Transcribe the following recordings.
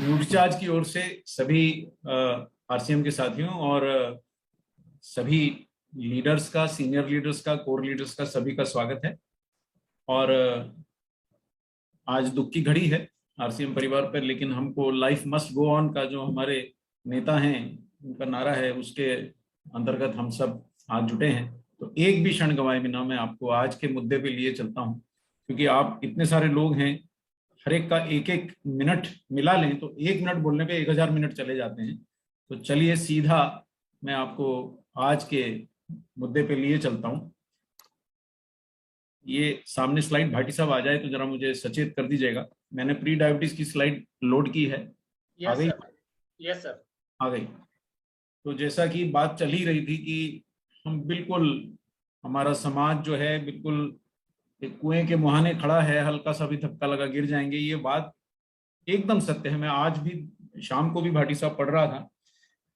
Nutricharge की ओर से सभी आरसीएम के साथियों और सभी लीडर्स का, सीनियर लीडर्स का, कोर लीडर्स का, सभी का स्वागत है। और आज दुख की घड़ी है आरसीएम परिवार पर, लेकिन हमको लाइफ मस्ट गो ऑन का जो हमारे नेता हैं उनका नारा है, उसके अंतर्गत हम सब आज जुटे हैं। तो एक भी क्षण गंवाए बिना मैं आपको आज के मुद्दे पे लिए चलता हूं, क्योंकि आप इतने सारे लोग हैं, हर एक का एक एक मिनट मिला लें तो 1 मिनट बोलने पे 1000 मिनट चले जाते हैं। तो चलिए सीधा मैं आपको आज के मुद्दे पे लिए चलता हूं। ये सामने स्लाइड भाटी साहब आ जाए तो जरा मुझे सचेत कर दीजिएगा। मैंने प्री डायबिटीज की स्लाइड लोड की है। आ गई? यस सर, आ गई। तो जैसा कि बात चल ही रही थी कि हम बिल्कुल, हमारा समाज जो है बिल्कुल एक कुएं के मुहाने खड़ा है, हल्का सा भी धक्का लगा गिर जाएंगे। ये बात एकदम सत्य है। मैं आज भी शाम को भी भाटी साहब पढ़ रहा था,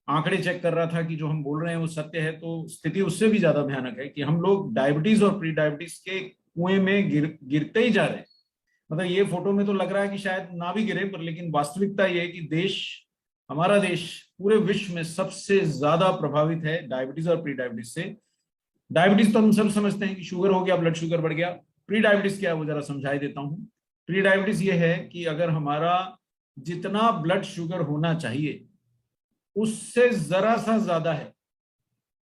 आंकड़े चेक कर रहा था कि जो हम बोल रहे हैं वो सत्य है। तो स्थिति उससे भी ज्यादा भयानक है कि हम लोग डायबिटीज और प्री डायबिटीज के कुएं में गिरते ही जा रहे हैं। मतलब ये फोटो में तो लग रहा है कि शायद ना भी गिरे, पर लेकिन वास्तविकता ये है कि देश, हमारा देश पूरे विश्व में सबसे ज्यादा प्रभावित है डायबिटीज और प्री डायबिटीज से। डायबिटीज तो हम सब समझते हैं कि शुगर हो गया, ब्लड शुगर बढ़ गया। प्री डायबिटीज क्या है वो जरा समझाई देता हूं। प्री डायबिटीज ये है कि अगर हमारा जितना ब्लड शुगर होना चाहिए उससे जरा सा ज्यादा है,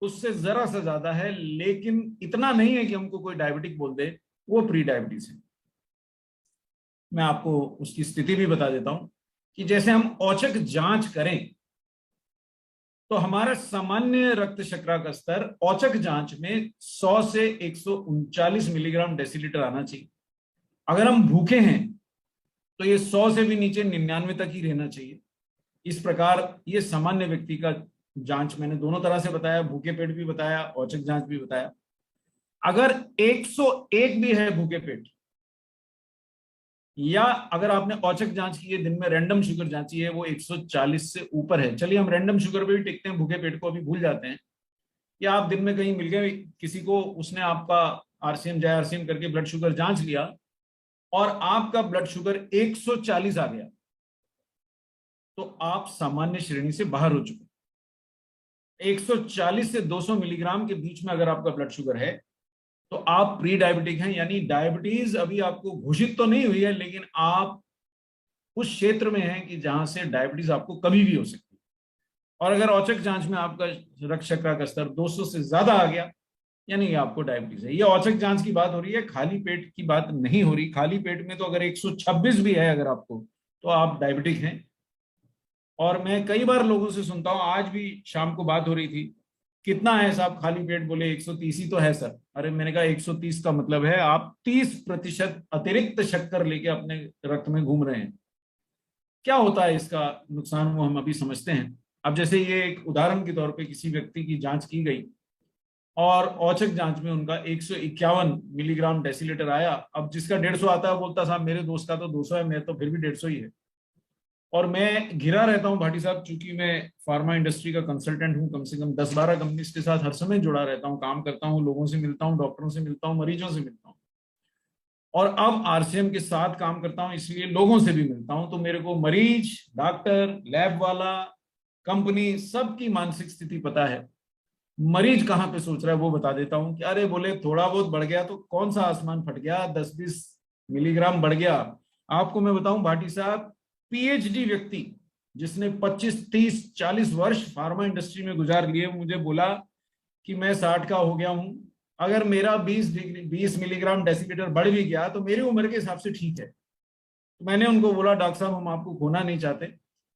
उससे जरा सा ज्यादा है, लेकिन इतना नहीं है कि हमको कोई डायबिटिक बोल दे, वो प्री डायबिटीज है। मैं आपको उसकी स्थिति भी बता देता हूं कि जैसे हम औचक जांच करें तो हमारा सामान्य रक्त शर्करा का स्तर औचक जांच में 100 से 139 मिलीग्राम डेसीलीटर आना चाहिए। अगर हम भूखे हैं तो ये 100 से भी नीचे 99 तक ही रहना चाहिए। इस प्रकार ये सामान्य व्यक्ति का जांच मैंने दोनों तरह से बताया, भूखे पेट भी बताया, औचक जांच भी बताया। अगर 101 भी है भूखे पेट, या अगर आपने औचक जांच की है, दिन में रैंडम शुगर जांची है, वो 140 से ऊपर है। चलिए हम रैंडम शुगर पे भी टिकते हैं, भूखे पेट को अभी भूल जाते हैं। या आप दिन में कहीं मिल गए किसी को, उसने आपका आरसीएम जय आरसीएम करके ब्लड शुगर जांच लिया और आपका ब्लड शुगर 140 आ गया, तो आप सामान्य श्रेणी से बाहर हो चुके। 140 से 200 मिलीग्राम के बीच में अगर आपका ब्लड शुगर है तो आप प्री डायबिटिक हैं, यानी डायबिटीज अभी आपको घोषित तो नहीं हुई है, लेकिन आप उस क्षेत्र में हैं कि जहां से डायबिटीज आपको कभी भी हो सकती है। और अगर औचक जांच में आपका रक्त शर्करा का स्तर 200 से ज्यादा आ गया, यानी आपको डायबिटीज है। ये औचक जांच की बात हो रही है, खाली पेट की बात नहीं हो रही। खाली पेट में तो अगर 126 भी है अगर आपको, तो आप डायबिटिक हैं। और मैं कई बार लोगों से सुनता हूं, आज भी शाम को बात हो रही थी, कितना है साहब खाली पेट? बोले 130 ही तो है सर। अरे मैंने कहा 130 का मतलब है आप 30% अतिरिक्त शक्कर लेके अपने रक्त में घूम रहे हैं। क्या होता है इसका नुकसान वो हम अभी समझते हैं। अब जैसे ये एक उदाहरण के तौर पे किसी व्यक्ति की जांच की गई और औचक जांच में उनका 151 मिलीग्राम डेसीलीटर आया। अब जिसका 150 आता है बोलता साहब मेरे दोस्त का तो 200 है, मैं तो फिर भी 150 ही है। और मैं घिरा रहता हूं भाटी साहब, चूंकि मैं फार्मा इंडस्ट्री का कंसल्टेंट हूं, कम से कम 10-12 कंपनीज के साथ हर समय जुड़ा रहता हूं, काम करता हूं, लोगों से मिलता हूं, डॉक्टरों से मिलता हूं, मरीजों से मिलता हूं, और अब आरसीएम के साथ काम करता हूं, इसलिए लोगों से भी मिलता हूं। तो मेरे को मरीज, डॉक्टर, लैब वाला, कंपनी, सबकी मानसिक स्थिति पता है। मरीज कहाँ पे सोच रहा है वो बता देता हूं कि अरे बोले थोड़ा बहुत बढ़ गया तो कौन सा आसमान फट गया, 10-20 मिलीग्राम बढ़ गया। आपको मैं बताऊं भाटी साहब, पीएचडी व्यक्ति जिसने 25-30-40 वर्ष फार्मा इंडस्ट्री में गुजार लिए, मुझे बोला कि मैं 60 का हो गया हूं, अगर मेरा 20 मिलीग्राम डेसीलीटर बढ़ भी गया तो मेरी उम्र के हिसाब से ठीक है। तो मैंने उनको बोला डॉक्टर साहब हम आपको खोना नहीं चाहते,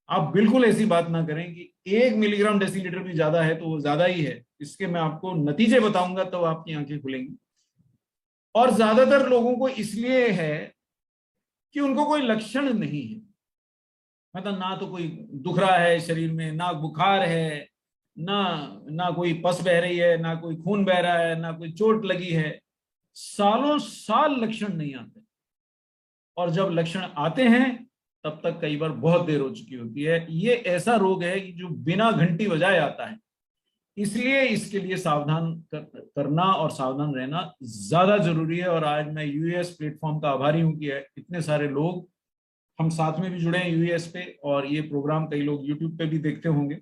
आप बिल्कुल ऐसी बात ना करें कि 1 मिलीग्राम डेसीलीटर भी ज्यादा है तो वो ज्यादा ही है। इसके मैं आपको नतीजे बताऊंगा तो आपकी आंखें खुलेंगी। और ज्यादातर लोगों को इसलिए है कि उनको कोई लक्षण नहीं है, मतलब ना तो कोई दुख रहा है शरीर में, ना बुखार है, ना ना कोई पस बह रही है, ना कोई खून बह रहा है, ना कोई चोट लगी है। सालों साल लक्षण नहीं आते, और जब लक्षण आते हैं तब तक कई बार बहुत देर हो चुकी होती है। ये ऐसा रोग है कि जो बिना घंटी बजाए आता है, इसलिए इसके लिए सावधान करना और सावधान रहना ज्यादा जरूरी है। और आज मैं यूएस प्लेटफॉर्म का आभारी हूं कि इतने सारे लोग हम साथ में भी जुड़े हैं यूएस पे, और ये प्रोग्राम कई लोग यूट्यूब पे भी देखते होंगे।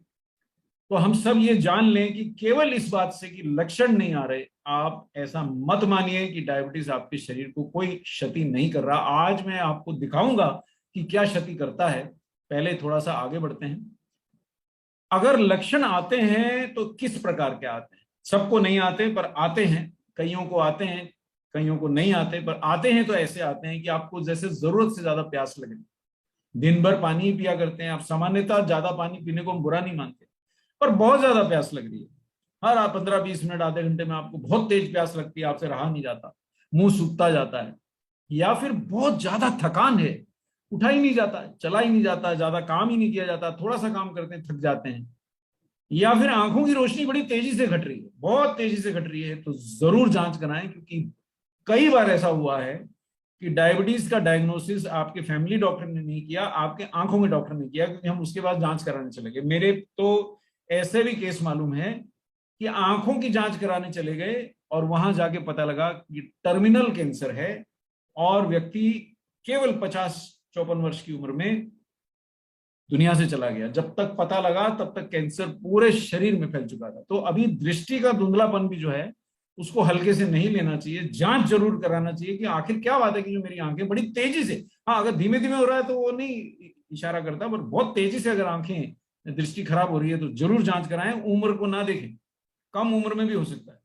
तो हम सब ये जान लें कि केवल इस बात से कि लक्षण नहीं आ रहे, आप ऐसा मत मानिए कि डायबिटीज आपके शरीर को कोई क्षति नहीं कर रहा। आज मैं आपको दिखाऊंगा कि क्या क्षति करता है। पहले थोड़ा सा आगे बढ़ते हैं। अगर लक्षण आते हैं तो किस प्रकार के आते हैं? सबको नहीं आते, पर आते हैं। कईयों को आते हैं, कईयों को नहीं आते, पर आते हैं तो ऐसे आते हैं कि आपको जैसे जरूरत से ज्यादा प्यास लगे। दिन भर पानी ही पिया करते हैं आप, सामान्यतः ज्यादा पानी पीने को हम बुरा नहीं मानते, पर बहुत ज्यादा प्यास लग रही है। हर 15-20 मिनट, आधे घंटे में आपको बहुत तेज प्यास लगती है, आपसे रहा नहीं जाता, मुंह सूखता जाता है। या फिर बहुत ज्यादा थकान है, उठा ही नहीं जाता, चला ही नहीं जाता, ज्यादा काम ही नहीं किया जाता, थोड़ा सा काम करते हैं थक जाते हैं। या फिर आंखों की रोशनी बड़ी तेजी से घट रही है, बहुत तेजी से घट रही है, तो जरूर जांच कराएं। क्योंकि कई बार ऐसा हुआ है कि डायबिटीज का डायग्नोसिस आपके फैमिली डॉक्टर ने नहीं किया, आपके आंखों के डॉक्टर ने किया, क्योंकि हम उसके बाद जांच कराने चले गए। मेरे तो ऐसे भी केस मालूम है कि आंखों की जांच कराने चले गए और वहां जाके पता लगा कि टर्मिनल कैंसर है, और व्यक्ति केवल 50-54 वर्ष की उम्र में दुनिया से चला गया। जब तक पता लगा तब तक कैंसर पूरे शरीर में फैल चुका था। तो अभी दृष्टि का धुंधलापन भी जो है उसको हल्के से नहीं लेना चाहिए, जांच जरूर कराना चाहिए कि आखिर क्या बात है कि जो मेरी आंखें बड़ी तेजी से, हाँ अगर धीमे धीमे हो रहा है तो वो नहीं इशारा करता, पर बहुत तेजी से अगर आंखें, दृष्टि खराब हो रही है तो जरूर जांच कराएं। उम्र को ना देखें, कम उम्र में भी हो सकता है।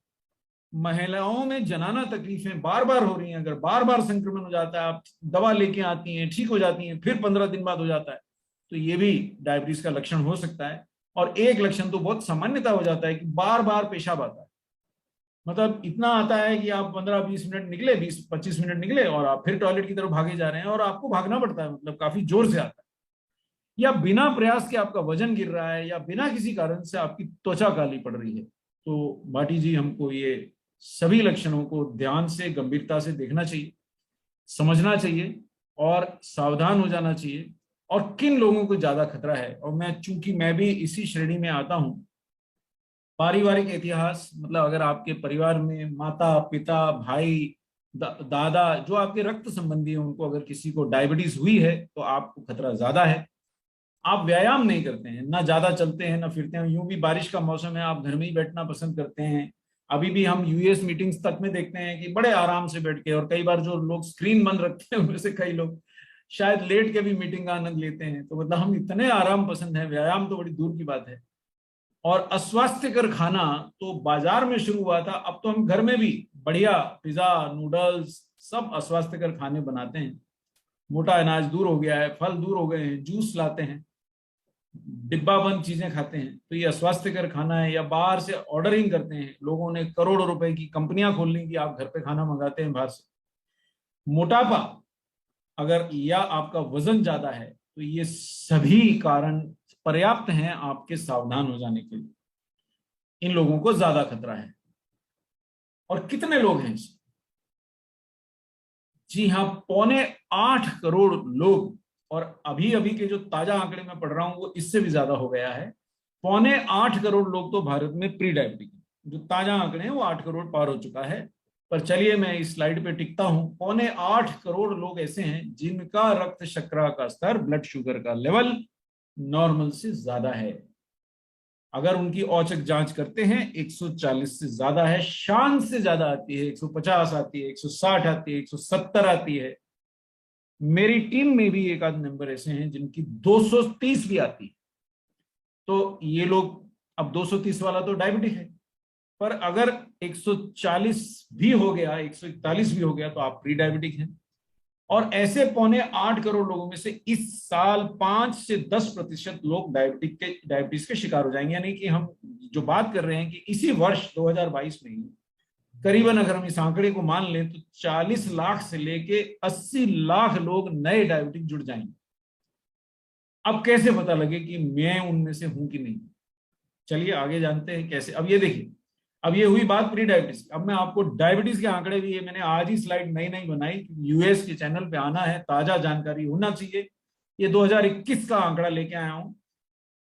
महिलाओं में जनाना तकलीफें बार बार हो रही हैं, अगर बार बार संक्रमण हो जाता है, आप दवा लेके आती हैं, ठीक हो जाती हैं, फिर 15 दिन बाद हो जाता है, तो ये भी डायबिटीज का लक्षण हो सकता है। और एक लक्षण तो बहुत सामान्यता हो जाता है कि बार बार पेशाब आता है। मतलब इतना आता है कि आप 15-20 मिनट निकले, 20-25 मिनट निकले, और आप फिर टॉयलेट की तरफ भागे जा रहे हैं, और आपको भागना पड़ता है, मतलब काफी जोर से आता है। या बिना प्रयास के आपका वजन गिर रहा है, या बिना किसी कारण से आपकी त्वचा काली पड़ रही है। तो भाटी जी, हमको ये सभी लक्षणों को ध्यान से, गंभीरता से देखना चाहिए, समझना चाहिए और सावधान हो जाना चाहिए। और किन लोगों को ज्यादा खतरा है, और मैं चूंकि मैं भी इसी श्रेणी में आता हूं, पारिवारिक इतिहास, मतलब अगर आपके परिवार में माता पिता भाई दादा जो आपके रक्त संबंधी हैं, उनको अगर किसी को डायबिटीज हुई है तो आपको खतरा ज्यादा है। आप व्यायाम नहीं करते हैं, ना ज्यादा चलते हैं ना फिरते हैं, यूं भी बारिश का मौसम है, आप घर में ही बैठना पसंद करते हैं। अभी भी हम यूएस मीटिंग्स तक में देखते हैं कि बड़े आराम से बैठ के, और कई बार जो लोग स्क्रीन बंद रखते हैं उनमें से कई लोग शायद लेट के भी मीटिंग का आनंद लेते हैं। तो मतलब हम इतने आराम पसंद है, व्यायाम तो बड़ी दूर की बात है। और अस्वास्थ्यकर खाना तो बाजार में शुरू हुआ था, अब तो हम घर में भी बढ़िया पिज्जा, नूडल्स, सब अस्वास्थ्यकर खाने बनाते हैं। मोटा अनाज दूर हो गया है, फल दूर हो गए हैं, जूस लाते हैं, डिब्बा बंद चीजें खाते हैं। तो ये अस्वास्थ्यकर खाना है। या बाहर से ऑर्डरिंग करते हैं, लोगों ने करोड़ों रुपए की कंपनियां खोल ली कि आप घर पे खाना मंगाते हैं बाहर से। मोटापा, अगर या आपका वजन ज्यादा है, तो ये सभी कारण पर्याप्त हैं आपके सावधान हो जाने के लिए। इन लोगों को ज्यादा खतरा है। और कितने लोग हैं इसमें? जी हाँ, 8.25 करोड़ लोग। और अभी अभी के जो ताजा आंकड़े मैं पढ़ रहा हूं वो इससे भी ज्यादा हो गया है। 8.25 करोड़ लोग तो भारत में प्री डायबिटिक है। जो ताजा आंकड़े हैं वो 8 करोड़ पार हो चुका है। पर चलिए मैं इस स्लाइड पे टिकता हूं। 8.25 करोड़ लोग ऐसे हैं जिनका रक्त शर्करा का स्तर, ब्लड शुगर का लेवल नॉर्मल से ज्यादा है। अगर उनकी औचक जांच करते हैं 140 से ज्यादा है, शान से ज्यादा आती है, 150 आती है, 160 आती है, 170 आती है। मेरी टीम में भी एक आध मेंबर ऐसे हैं जिनकी 230 भी आती है। तो ये लोग, अब 230 वाला तो डायबिटिक है, पर अगर 140 भी हो गया, 141 भी हो गया, तो आप प्री डायबिटिक हैं। और ऐसे 8.25 करोड़ लोगों में से इस साल 5 से 10% लोग डायबिटीज के शिकार हो जाएंगे। यानी कि हम जो बात कर रहे हैं कि इसी वर्ष 2022 में ही करीबन, अगर हम इस आंकड़े को मान लें, तो 40 लाख से लेके 80 लाख लोग नए डायबिटिक जुड़ जाएंगे। अब कैसे पता लगे कि मैं उनमें से हूं कि नहीं? चलिए आगे जानते हैं कैसे। अब ये देखिए, अब ये हुई बात प्री डायबिटीज। अब मैं आपको डायबिटीज के आंकड़े भी, ये मैंने आज ही स्लाइड नई नई बनाई, यूएस के चैनल पे आना है, ताजा जानकारी होना चाहिए। ये 2021 का आंकड़ा लेके आया हूं,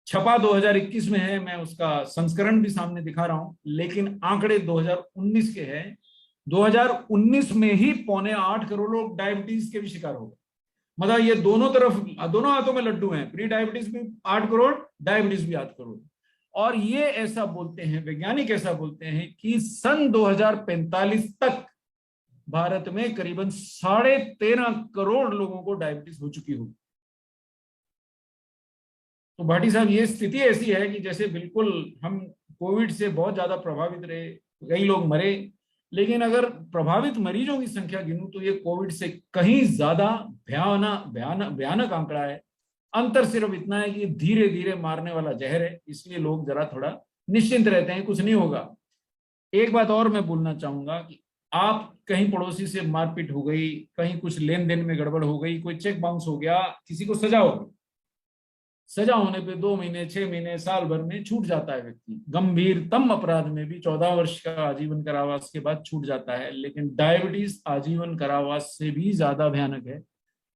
छपा 2021 में है, मैं उसका संस्करण भी सामने दिखा रहा हूं, लेकिन आंकड़े 2019 के हैं। 2019 में ही 8.25 करोड़ लोग डायबिटीज के भी शिकार हो गए। मतलब ये दोनों तरफ, दोनों हाथों में लड्डू हैं, प्री डायबिटीज भी 8 करोड़, डायबिटीज भी 8 करोड़। और ये ऐसा बोलते हैं वैज्ञानिक, ऐसा बोलते हैं कि सन 2045 तक भारत में करीबन 13.5 करोड़ लोगों को डायबिटीज हो चुकी होगी। तो भाटी साहब, ये स्थिति ऐसी है कि जैसे बिल्कुल हम कोविड से बहुत ज्यादा प्रभावित रहे, कई लोग मरे, लेकिन अगर प्रभावित मरीजों की संख्या गिनूं तो ये कोविड से कहीं ज्यादा भयानक भयानक भयानक आंकड़ा है। अंतर सिर्फ इतना है कि धीरे धीरे मारने वाला जहर है, इसलिए लोग जरा थोड़ा निश्चिंत रहते हैं, कुछ नहीं होगा। एक बात और मैं बोलना चाहूंगा कि आप कहीं पड़ोसी से मारपीट हो गई, कहीं कुछ लेन देन में गड़बड़ हो गई, कोई चेक बाउंस हो गया, किसी को सजा हो गई, सजा होने पे 2 महीने, 6 महीने, साल भर में छूट जाता है व्यक्ति। गंभीरतम अपराध में भी 14 वर्ष का आजीवन कारावास के बाद छूट जाता है, लेकिन डायबिटीज आजीवन कारावास से भी ज्यादा भयानक है।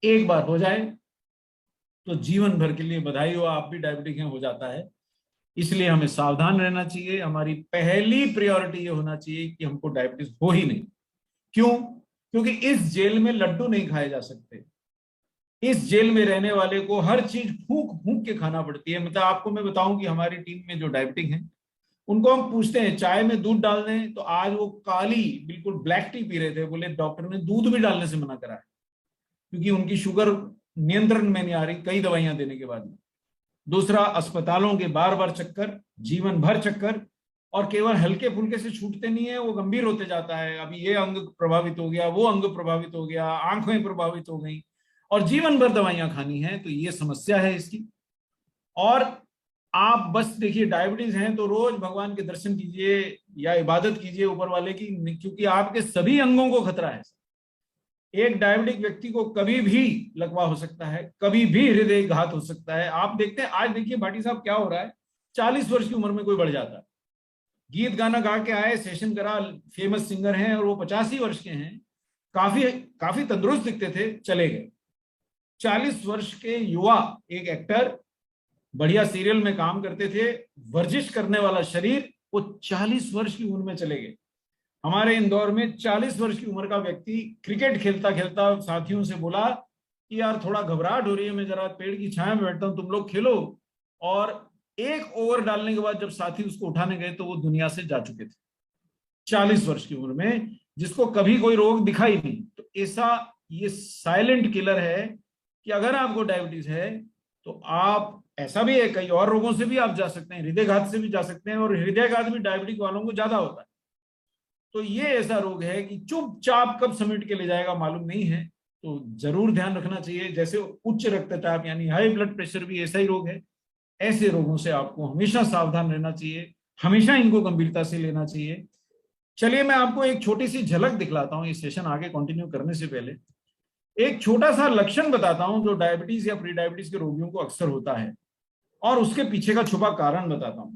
एक बार हो जाए तो जीवन भर के लिए, बधाई हो, आप भी डायबिटिक हैं, हो जाता है। इसलिए हमें सावधान रहना चाहिए। हमारी पहली प्रायोरिटी ये होना चाहिए कि हमको डायबिटीज हो ही नहीं। क्यों? क्योंकि इस जेल में लड्डू नहीं खाए जा सकते। इस जेल में रहने वाले को हर चीज फूंक फूंक के खाना पड़ती है। मतलब आपको मैं बताऊं कि हमारी टीम में जो डायबिटिक हैं, उनको हम पूछते हैं चाय में दूध डाल दें, तो आज वो काली बिल्कुल ब्लैक टी पी रहे थे। बोले डॉक्टर ने दूध भी डालने से मना करा है, क्योंकि उनकी शुगर नियंत्रण में नहीं आ रही कई दवाइयां देने के बाद में। दूसरा, अस्पतालों के बार बार चक्कर, जीवन भर चक्कर, और केवल हल्के फुल्के से छूटते नहीं है, वो गंभीर होते जाता है। अभी ये अंग प्रभावित हो गया, वो अंग प्रभावित हो गया, आंखें प्रभावित हो गई, और जीवन भर दवाइयां खानी है। तो ये समस्या है इसकी। और आप बस देखिए, डायबिटीज है तो रोज भगवान के दर्शन कीजिए या इबादत कीजिए ऊपर वाले की, क्योंकि आपके सभी अंगों को खतरा है। एक डायबिटिक व्यक्ति को कभी भी लकवा हो सकता है, कभी भी हृदय घात हो सकता है। आप देखते हैं, आज देखिए भाटी साहब क्या हो रहा है, 40 वर्ष की उम्र में कोई बढ़ जाता है, गीत गाना गा के आए, सेशन करा, फेमस सिंगर हैं, और वो 85 वर्ष के हैं, काफी काफी तंदुरुस्त दिखते थे, चले गए। 40 वर्ष के युवा, एक एक्टर, बढ़िया सीरियल में काम करते थे, वर्जिश करने वाला शरीर, वो 40 वर्ष की उम्र में चले गए। हमारे इंदौर में 40 वर्ष की उम्र का व्यक्ति क्रिकेट खेलता खेलता साथियों से बोला कि यार थोड़ा घबराहट हो रही है, मैं जरा पेड़ की छाया में बैठता हूं, तुम लोग खेलो। और एक ओवर डालने के बाद जब साथी उसको उठाने गए तो वो दुनिया से जा चुके थे, 40 वर्ष की उम्र में, जिसको कभी कोई रोग दिखा ही नहीं। तो ऐसा ये साइलेंट किलर है कि अगर आपको डायबिटीज है तो आप, ऐसा भी है कई और रोगों से भी आप जा सकते हैं, हृदयघात से भी जा सकते हैं, और हृदयघात भी डायबिटिक वालों को ज्यादा होता है। तो ये ऐसा रोग है कि चुपचाप कब समेट के ले जाएगा मालूम नहीं है। तो जरूर ध्यान रखना चाहिए। जैसे उच्च रक्तचाप यानी हाई ब्लड प्रेशर भी ऐसा ही रोग है। ऐसे रोगों से आपको हमेशा सावधान रहना चाहिए, हमेशा इनको गंभीरता से लेना चाहिए। चलिए मैं आपको एक छोटी सी झलक दिखलाता हूं, इस सेशन आगे कंटिन्यू करने से पहले एक छोटा सा लक्षण बताता हूं जो डायबिटीज या प्री डायबिटीज के रोगियों को अक्सर होता है, और उसके पीछे का छुपा कारण बताता हूं।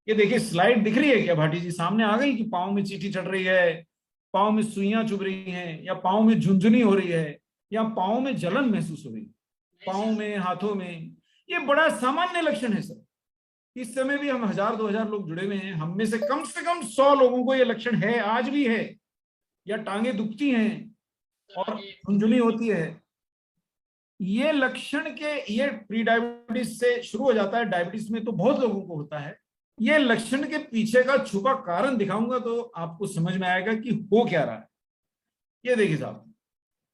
ये देखिए, स्लाइड दिख रही है क्या भाटी जी? सामने आ गई कि पाँव में चींटी चढ़ रही है, पाँव में सुइयां चुभ रही हैं, या पाँव में झुंझुनी हो रही है, या पाँव में जलन महसूस हो रही है, पाँव में, हाथों में। ये बड़ा सामान्य लक्षण है सर। इस समय भी हम 1000-2000 लोग जुड़े हुए हैं, हम में से कम 100 लोगों को ये लक्षण है, आज भी है। या टांगे दुखती हैं और झुंझुनी होती है। ये लक्षण के, ये प्री डायबिटीज से शुरू हो जाता है, डायबिटीज में तो बहुत लोगों को होता है। ये लक्षण के पीछे का छुपा कारण दिखाऊंगा तो आपको समझ में आएगा कि हो क्या रहा है। ये देखिए साहब,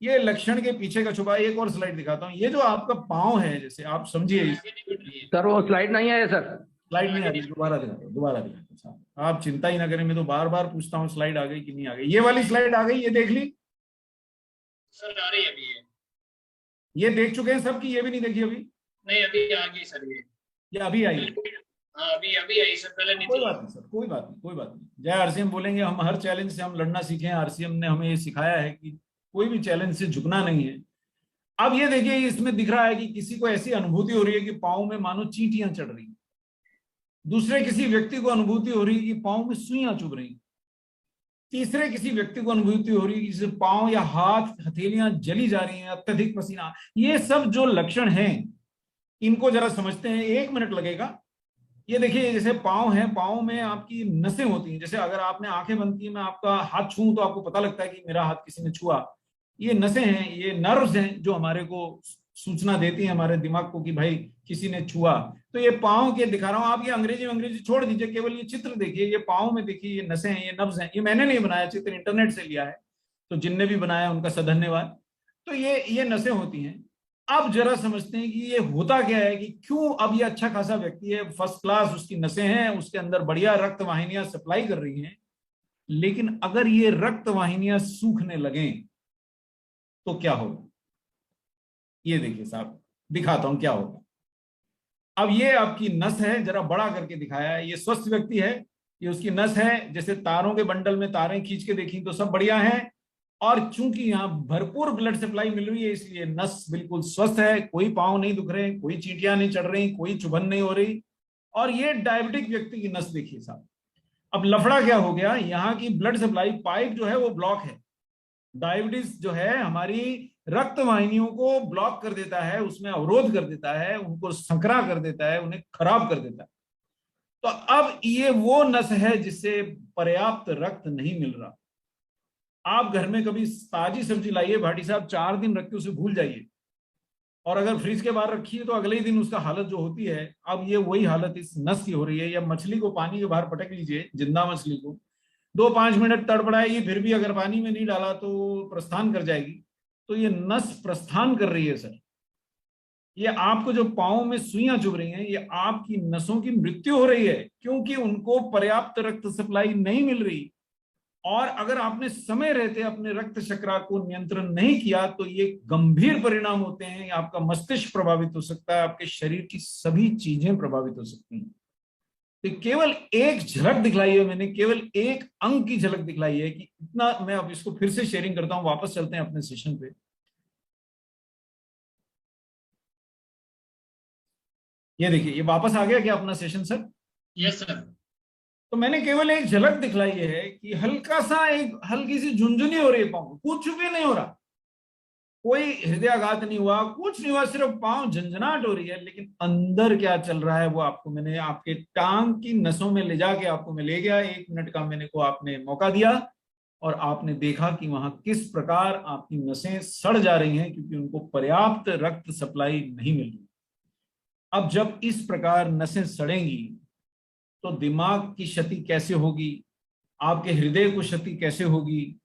ये लक्षण के पीछे का छुपा, एक और स्लाइड दिखाता हूँ। ये जो आपका पाँव है, जैसे आप समझिए सर, वो स्लाइड नहीं है सर, स्लाइड नहीं आ रही, दोबारा दिखाता हूँ, दोबारा दिखाता हूँ। आप चिंता ही ना करें, मैं तो बार बार पूछता हूँ स्लाइड आ गई कि नहीं आ गई। ये वाली स्लाइड आ गई, ये देख ली सर? आ रही है अभी। ये देख चुके हैं सब कि ये भी नहीं देखी अभी? नहीं, अभी आ गई सर। ये अभी आई? हाँ, अभी आई सर, पहले नहीं कोई थी। बात नहीं सर, कोई बात नहीं, कोई बात नहीं। जय आरसीएम बोलेंगे, हम हर चैलेंज से हम लड़ना सीखे हैं। आरसीएम ने हमें ये सिखाया है कि कोई भी चैलेंज से झुकना नहीं है। अब ये देखिए, इसमें दिख रहा है कि किसी को ऐसी अनुभूति हो रही है कि पाँव में मानो चींटियां चढ़ रही, दूसरे किसी व्यक्ति को अनुभूति हो रही है कि पाँव में सुइयां चुभ रही, तीसरे किसी व्यक्ति को अनुभूति हो रही है कि पाँव या हाथ, हथेलियां जली जा रही हैं, अत्यधिक पसीना। ये सब जो लक्षण हैं, इनको जरा समझते हैं, 1 मिनट लगेगा। ये देखिए, जैसे पाँव है, पाँव में आपकी नसें होती हैं। जैसे अगर आपने आंखें बंद की, मैं आपका हाथ छूऊं तो आपको पता लगता है कि मेरा हाथ किसी ने छुआ। ये नसें हैं, ये नर्व्स हैं जो हमारे को सूचना देती है हमारे दिमाग को कि भाई किसी ने छुआ। तो ये पाँव के दिखा रहा हूं, आप ये अंग्रेजी छोड़ दीजिए, केवल ये चित्र देखिए, ये पाँव में देखिए, ये नसें हैं, ये नब्ज हैं। ये मैंने नहीं बनाया, चित्र इंटरनेट से लिया है, तो जिनने भी बनाया उनका सधन्यवाद। तो ये नसें होती हैं। अब जरा समझते हैं कि ये होता क्या है, कि क्यों अब ये अच्छा खासा व्यक्ति है, फर्स्ट क्लास उसकी नसें हैं, उसके अंदर बढ़िया रक्त वाहिनियां सप्लाई कर रही हैं, लेकिन अगर ये रक्त वाहिनियां सूखने लगें तो क्या होगा? ये देखिए साहब, दिखाता हूं क्या होगा। अब ये आपकी नस है, जरा बड़ा करके दिखाया है, ये स्वस्थ व्यक्ति है, ये उसकी नस है, जैसे तारों के बंडल में तारें खींच के देखी तो सब बढ़िया है, और चूंकि यहां भरपूर ब्लड सप्लाई मिल रही है इसलिए नस बिल्कुल स्वस्थ है, कोई पांव नहीं दुख रहे, कोई चींटियां नहीं चढ़ रही, कोई चुभन नहीं हो रही। और ये डायबिटिक व्यक्ति की नस देखिए साहब। अब लफड़ा क्या हो गया, यहाँ की ब्लड सप्लाई पाइप जो है वो ब्लॉक है। डायबिटीज जो है हमारी रक्त वाहिनियों को ब्लॉक कर देता है, उसमें अवरोध कर देता है, उनको संकरा कर देता है, उन्हें खराब कर देता है। तो अब ये वो नस है जिससे पर्याप्त रक्त नहीं मिल रहा। आप घर में कभी ताजी सब्जी लाइए भाटी साहब, 4 दिन रख के उसे भूल जाइए, और अगर फ्रिज के बाहर रखिए तो अगले ही दिन उसका हालत जो होती है, अब ये वही हालत इस नस की हो रही है। या मछली को पानी के बाहर पटक लीजिए, जिंदा मछली को 2-5 मिनट तड़पड़ाएगी, फिर भी अगर पानी में नहीं डाला तो प्रस्थान कर जाएगी। तो ये नस प्रस्थान कर रही है सर। ये आपको जो पाँव में सुइयां चुभ रही हैं, ये आपकी नसों की मृत्यु हो रही है, क्योंकि उनको पर्याप्त रक्त सप्लाई नहीं मिल रही। और अगर आपने समय रहते अपने रक्त शर्करा को नियंत्रण नहीं किया तो ये गंभीर परिणाम होते हैं। आपका मस्तिष्क प्रभावित हो सकता है, आपके शरीर की सभी चीजें प्रभावित हो सकती हैं। तो केवल एक झलक दिखलाई है मैंने, केवल एक अंग की झलक दिखलाई है कि इतना। मैं अब इसको फिर से शेयरिंग करता हूं, वापस चलते हैं अपने सेशन पे। ये देखिए, ये वापस आ गया क्या अपना सेशन सर? Yes sir. तो मैंने केवल एक झलक दिखलाई है कि हल्का सा एक हल्की सी झुंझुनी हो रही है पाँव, कुछ भी नहीं हो रहा, कोई हृदयाघात नहीं हुआ, कुछ नहीं हुआ, सिर्फ पाँव झंझनाहट हो रही है। लेकिन अंदर क्या चल रहा है वो आपको मैंने आपके टांग की नसों में ले जाके आपको मैं ले गया। 1 मिनट का मैंने को आपने मौका दिया और आपने देखा कि वहां किस प्रकार आपकी नसें सड़ जा रही हैं, क्योंकि उनको पर्याप्त रक्त सप्लाई नहीं मिल रही। अब जब इस प्रकार नसें सड़ेंगी तो दिमाग की क्षति कैसे होगी, आपके हृदय को क्षति कैसे होगी,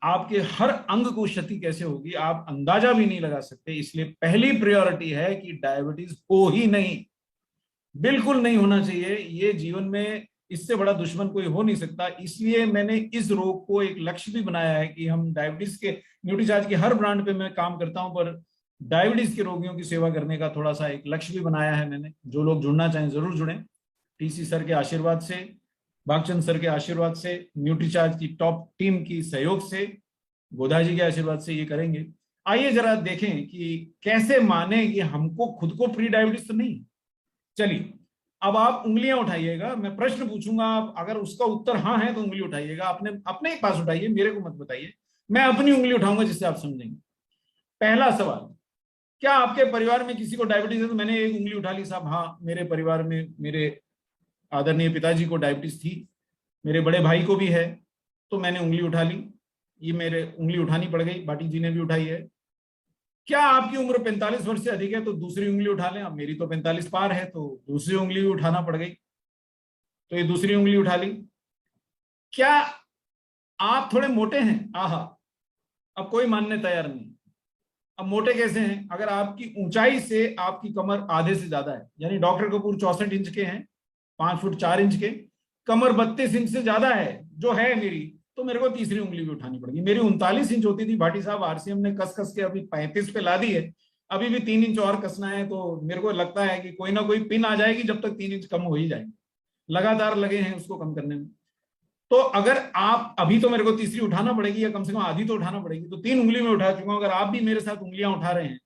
आपके हर अंग को क्षति कैसे होगी, आप अंदाजा भी नहीं लगा सकते। इसलिए पहली प्रायोरिटी है कि डायबिटीज हो ही नहीं, बिल्कुल नहीं होना चाहिए। ये जीवन में इससे बड़ा दुश्मन कोई हो नहीं सकता। इसलिए मैंने इस रोग को एक लक्ष्य भी बनाया है कि हम डायबिटीज के, न्यूट्रीचार्ज के हर ब्रांड पे मैं काम करता हूं, पर डायबिटीज के रोगियों की सेवा करने का थोड़ा सा एक लक्ष्य भी बनाया है मैंने। जो लोग जुड़ना चाहें जरूर जुड़ें। टीसी सर के आशीर्वाद से, भागचंद सर के आशीर्वाद से, न्यूट्रीचार्ज की टॉप टीम की सहयोग से, गोधा जी के आशीर्वाद से ये करेंगे। आइए जरा देखें कि कैसे माने कि हमको खुद को प्री डायबिटीज तो नहीं। चलिए अब आप उंगलियां उठाइएगा, मैं प्रश्न पूछूंगा, आप अगर उसका उत्तर हाँ है तो उंगली उठाइएगा, अपने अपने ही पास उठाइए, मेरे को मत बताइए। मैं अपनी उंगली उठाऊंगा जिससे आप समझेंगे। पहला सवाल, क्या आपके परिवार में किसी को डायबिटीज है? तो मैंने एक उंगली उठा ली साहब, हाँ मेरे परिवार में मेरे आदरणीय पिताजी को डायबिटीज थी, मेरे बड़े भाई को भी है, तो मैंने उंगली उठा ली। ये मेरे उंगली उठानी पड़ गई, बाटी जी ने भी उठाई है। क्या आपकी उम्र 45 वर्ष से अधिक है तो दूसरी उंगली उठा लें। अब मेरी तो 45 पार है तो दूसरी उंगली भी उठाना पड़ गई, तो ये दूसरी उंगली उठा ली। क्या आप थोड़े मोटे हैं? आहा, अब कोई मानने तैयार नहीं। अब मोटे कैसे हैं? अगर आपकी ऊंचाई से आपकी कमर आधे से ज्यादा है, यानी डॉक्टर कपूर 64 इंच के हैं, 5 फुट 4 इंच के, कमर 32 इंच से ज्यादा है जो है मेरी, तो मेरे को तीसरी उंगली भी उठानी पड़ेगी। मेरी 39 इंच होती थी भाटी साहब, आरसीएम ने कस कस के अभी 35 पे ला दी है, अभी भी 3 इंच और कसना है। तो मेरे को लगता है कि कोई ना कोई पिन आ जाएगी जब तक 3 इंच कम हो ही जाएंगे। लगातार लगे हैं उसको कम करने में। तो अगर आप अभी, तो मेरे को तीसरी उठाना पड़ेगी या कम से कम आधी तो उठाना पड़ेगी, तो 3 उंगली में उठा चुका हूं। अगर आप भी मेरे साथ उंगलियां उठा रहे हैं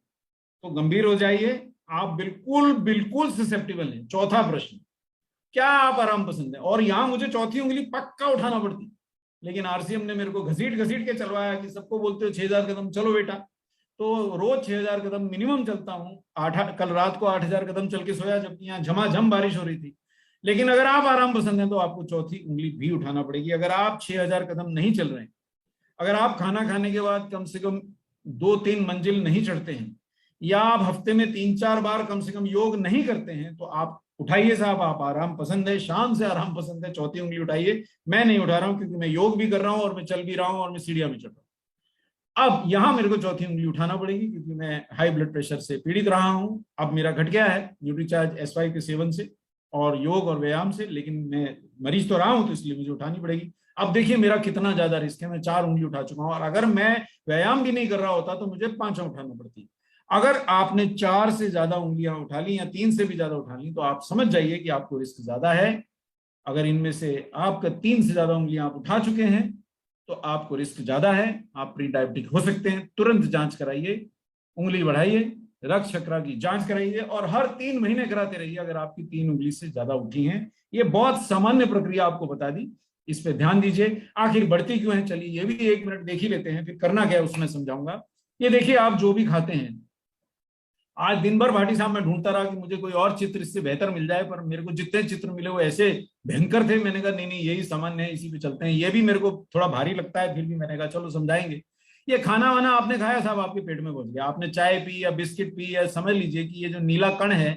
तो गंभीर हो जाइए, आप बिल्कुल बिल्कुल ससेप्टिबल हैं। चौथा प्रश्न, क्या आप आराम पसंद है? और यहां मुझे चौथी उंगली पक्का उठाना पड़ती, लेकिन आरसीएम ने मेरे को घसीट घसीट के चलवाया कि सबको बोलते हो 6000 कदम चलो बेटा। तो रोज 6000 कदम मिनिमम चलता हूँ। कल रात को 8000 कदम चल के सोया, जबकि यहाँ झमाझम बारिश हो रही थी। लेकिन अगर आप आराम पसंद है तो आपको चौथी उंगली भी उठाना पड़ेगी। अगर आप 6000 कदम नहीं चल रहे हैं, अगर आप खाना खाने के बाद कम से कम 2-3 मंजिल नहीं चढ़ते हैं, या आप हफ्ते में 3-4 बार कम से कम योग नहीं करते हैं, तो आप उठाइए साहब, आप आराम पसंद है, शाम से आराम पसंद है, चौथी उंगली उठाइए। मैं नहीं उठा रहा हूं क्योंकि मैं योग भी कर रहा हूं और मैं चल भी रहा हूं और मैं सीढ़ियां भी चढ़ रहा हूं। अब यहां मेरे को चौथी उंगली उठाना पड़ेगी क्योंकि मैं हाई ब्लड प्रेशर से पीड़ित रहा हूं। अब मेरा घट गया है न्यूट्रीचार्ज S5 के सेवन से और योग और व्यायाम से, लेकिन मैं मरीज तो रहा हूं तो इसलिए मुझे उठानी पड़ेगी। अब देखिए मेरा कितना ज्यादा रिस्क है, मैं 4 उंगली उठा चुका हूं, और अगर मैं व्यायाम भी नहीं कर रहा होता तो मुझे 5 उठाना पड़ती। अगर आपने 4 से ज्यादा उंगलियां उठा ली या 3 से भी ज्यादा उठा ली तो आप समझ जाइए कि आपको रिस्क ज्यादा है। अगर इनमें से आपका 3 से ज्यादा उंगलियां आप उठा चुके हैं तो आपको रिस्क ज्यादा है, आप प्री डायबिटिक हो सकते हैं। तुरंत जांच कराइए, उंगली बढ़ाइए, रक्त शर्करा की जांच कराइए और हर 3 महीने कराते रहिए अगर आपकी 3 उंगली से ज्यादा उठी हैं। ये बहुत सामान्य प्रक्रिया आपको बता दी, इस पे ध्यान दीजिए। आखिर बढ़ती क्यों है, चलिए ये भी 1 मिनट देख ही लेते हैं, फिर करना क्या है उसमें समझाऊंगा। ये देखिए, आप जो भी खाते हैं, आज दिन भर भाटी साहब मैं ढूंढता रहा कि मुझे कोई और चित्र इससे बेहतर मिल जाए, पर मेरे को जितने चित्र मिले वो ऐसे भयंकर थे, मैंने कहा नहीं नहीं यही सामान्य है, इसी पे चलते हैं। ये भी मेरे को थोड़ा भारी लगता है, फिर भी मैंने कहा चलो समझाएंगे। ये खाना वाना आपने खाया साहब, आपके पेट में पहुंच गया, आपने चाय पी या बिस्किट पी, या समझ लीजिए कि ये जो नीला कण है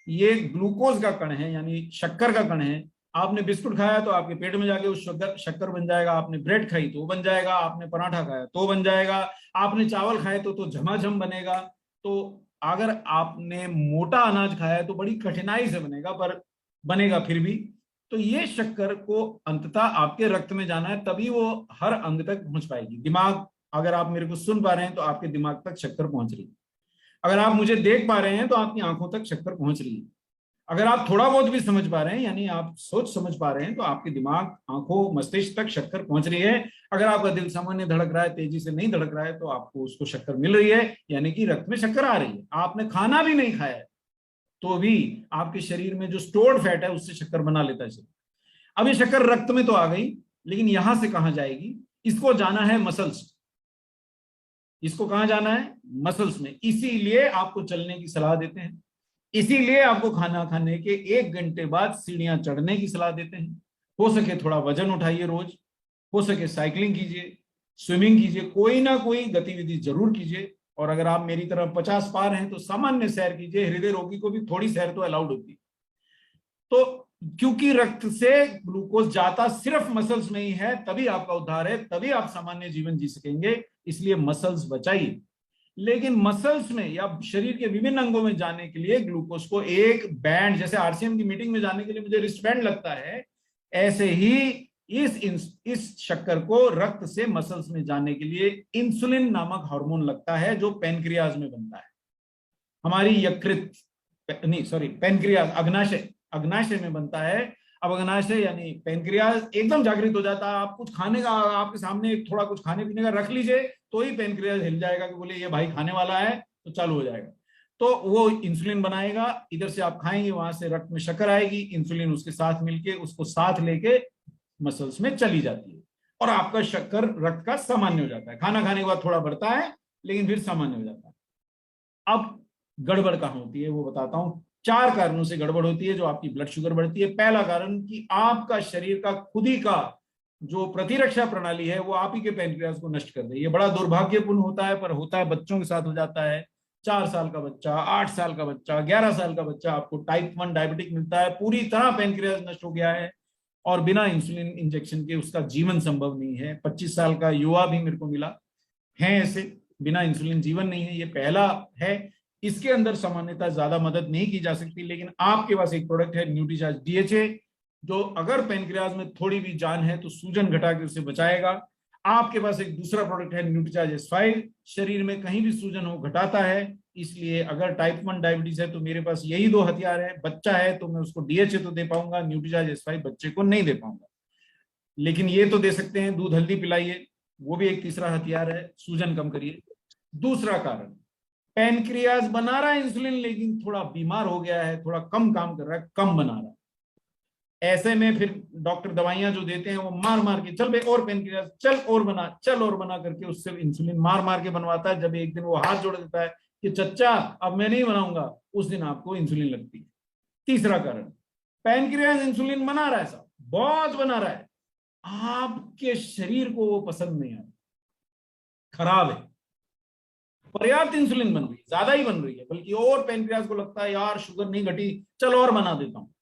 ये ग्लूकोज का कण है, यानी शक्कर का कण है। आपने बिस्कुट खाया तो आपके पेट में जाके उस शक्कर बन जाएगा, आपने ब्रेड खाई तो बन जाएगा, आपने पराठा खाया तो बन जाएगा, आपने चावल खाए तो झमाझम बनेगा। तो अगर आपने मोटा अनाज खाया है तो बड़ी कठिनाई से बनेगा, पर बनेगा फिर भी। तो ये शक्कर को अंततः आपके रक्त में जाना है, तभी वो हर अंग तक पहुंच पाएगी। दिमाग, अगर आप मेरे को सुन पा रहे हैं तो आपके दिमाग तक शक्कर पहुंच रही है। अगर आप मुझे देख पा रहे हैं तो आपकी आंखों तक शक्कर पहुंच रही है। अगर आप थोड़ा बहुत भी समझ पा रहे हैं, यानी आप सोच समझ पा रहे हैं, तो आपके दिमाग, आंखों, मस्तिष्क तक शक्कर पहुंच रही है। अगर आपका दिल सामान्य धड़क रहा है, तेजी से नहीं धड़क रहा है, तो आपको उसको शक्कर मिल रही है, यानी कि रक्त में शक्कर आ रही है। आपने खाना भी नहीं खाया है तो भी आपके शरीर में जो स्टोर्ड फैट है उससे शक्कर बना लेता है शरीर। अब ये शक्कर रक्त में तो आ गई, लेकिन यहां से कहां जाएगी? इसको जाना है मसल्स। इसको कहां जाना है? मसल्स में। इसीलिए आपको चलने की सलाह देते हैं, इसीलिए आपको खाना खाने के 1 घंटे बाद सीढ़ियां चढ़ने की सलाह देते हैं। हो सके थोड़ा वजन उठाइए रोज, हो सके साइकिलिंग कीजिए, स्विमिंग कीजिए, कोई ना कोई गतिविधि जरूर कीजिए। और अगर आप मेरी तरफ 50 पार हैं तो सामान्य सैर कीजिए। हृदय रोगी को भी थोड़ी सैर तो अलाउड होती है। तो क्योंकि रक्त से ग्लूकोज जाता सिर्फ मसल्स में ही है, तभी आपका उद्धार है, तभी आप सामान्य जीवन जी सकेंगे। इसलिए मसल्स बचाइए। लेकिन मसल्स में या शरीर के विभिन्न अंगों में जाने के लिए ग्लूकोज को एक बैंड, जैसे RCM की मीटिंग में जाने के लिए मुझे रिस्ट बैंड लगता है, ऐसे ही इस शक्कर को रक्त से मसल्स में जाने के लिए इंसुलिन नामक हार्मोन लगता है, जो पेनक्रियाज में बनता है। हमारी यकृत, नहीं सॉरी, पेनक्रियाज, अग्नाशय में बनता है। अब अग्नाशय यानी पेनक्रियाज एकदम जागृत हो जाता है। आप कुछ खाने का, आपके सामने थोड़ा कुछ खाने पीने का रख लीजिए तो ही पेनक्रियाज हिल जाएगा कि बोले ये भाई खाने वाला है, तो चालू हो जाएगा। तो वो इंसुलिन बनाएगा, इधर से आप खाएंगे, वहां से रक्त में शक्कर आएगी, इंसुलिन उसके साथ मिलके उसको साथ लेके मसल्स में चली जाती है और आपका शक्कर रक्त का सामान्य हो जाता है। खाना खाने के बाद थोड़ा बढ़ता है लेकिन फिर सामान्य हो जाता है। अब गड़बड़ कहां होती है वो बताता हूं। 4 कारणों से गड़बड़ होती है जो आपकी ब्लड शुगर बढ़ती है। पहला कारण कि आपका शरीर का खुद ही का जो प्रतिरक्षा प्रणाली है वो आप ही के पेनक्रियाज को नष्ट कर दे। ये बड़ा दुर्भाग्यपूर्ण होता है, पर होता है, बच्चों के साथ हो जाता है। 4 साल का बच्चा, 8 साल का बच्चा, 11 साल का बच्चा, आपको टाइप 1 डायबिटिक मिलता है, पूरी तरह पेनक्रियाज नष्ट हो गया है और बिना इंसुलिन इंजेक्शन के उसका जीवन संभव नहीं है। 25 साल का युवा भी मेरे को मिला है ऐसे, बिना इंसुलिन जीवन नहीं है। ये पहला है। इसके अंदर सामान्यतः ज्यादा मदद नहीं की जा सकती, लेकिन आपके पास एक प्रोडक्ट है न्यूट्रीचार्ज DHA, जो अगर पेनक्रियाज में थोड़ी भी जान है तो सूजन घटा के उसे बचाएगा। आपके पास एक दूसरा प्रोडक्ट है न्यूट्रीचार्ज S5, शरीर में कहीं भी सूजन हो घटाता है। इसलिए अगर टाइप 1 डायबिटीज है तो मेरे पास यही 2 हथियार है। बच्चा है तो मैं उसको DHA तो दे पाऊंगा, न्यूट्रीचार्ज S5 बच्चे को नहीं दे पाऊंगा। लेकिन ये तो दे सकते हैं, दूध हल्दी पिलाइए, वो भी एक तीसरा हथियार है, सूजन कम करिए। दूसरा कारण, पेनक्रियाज बना रहा है इंसुलिन लेकिन थोड़ा बीमार हो गया है, थोड़ा कम काम कर रहा है, कम बना रहा है। ऐसे में फिर डॉक्टर दवाइयां जो देते हैं वो मार मार के, चल भाई और पेनक्रियाज, चल और बना, चल और बना करके उससे इंसुलिन मार मार के बनवाता है। जब एक दिन वो हाथ जोड़ देता है कि चच्चा अब मैं नहीं बनाऊंगा, उस दिन आपको इंसुलिन लगती है। तीसरा कारण, पेनक्रियाज इंसुलिन बना रहा है साहब, बहुत बना रहा है, आपके शरीर को वो पसंद नहीं आता, खराब है। पर्याप्त इंसुलिन बन रही है, ज्यादा ही बन रही है बल्कि, और पेनक्रियास को लगता है यार शुगर नहीं घटी, चलो और बना देता हूँ।